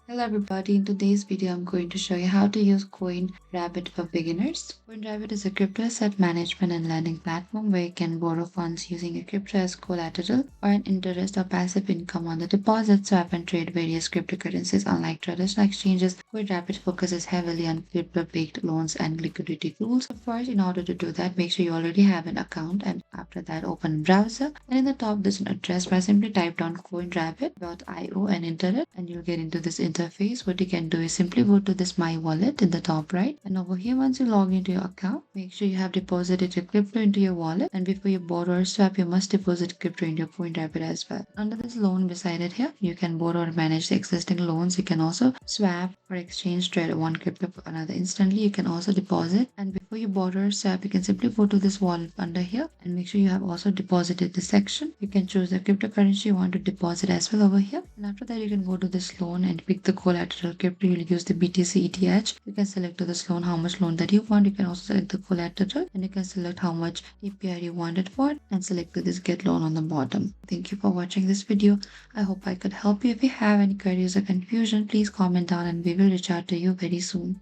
Hello everybody, in today's video I'm going to show you how to use CoinRabbit for beginners. CoinRabbit is a crypto asset management and lending platform where you can borrow funds using a crypto as collateral or an interest or passive income on the deposit, swap and trade various cryptocurrencies. Unlike traditional exchanges, CoinRabbit focuses heavily on crypto-backed loans and liquidity tools. So first, in order to do that, make sure you already have an account, and after that open browser, and in the top there's an address bar. Simply type down coinrabbit.io and enter it, and you'll get into this interface. What you can do is simply go to this my wallet in the top right, and over here once you log into your account, make sure you have deposited your crypto into your wallet, and before you borrow or swap you must deposit crypto into your CoinRabbit as well. Under this loan beside it here, you can borrow or manage the existing loans. You can also swap or exchange trade one crypto for another instantly. You can also deposit, and before you borrow or swap you can simply go to this wallet under here and make sure you have also deposited this section. You can choose the cryptocurrency you want to deposit as well over here, and after that you can go to this loan and pick the collateral crypto. You'll use the BTC ETH. You can select to this loan how much loan that you want. You can also select the collateral, and you can select how much APR you want it for, and select to this get loan on the bottom. Thank you for watching this video. I hope I could help you. If you have any queries or confusion, please comment down and we will reach out to you very soon.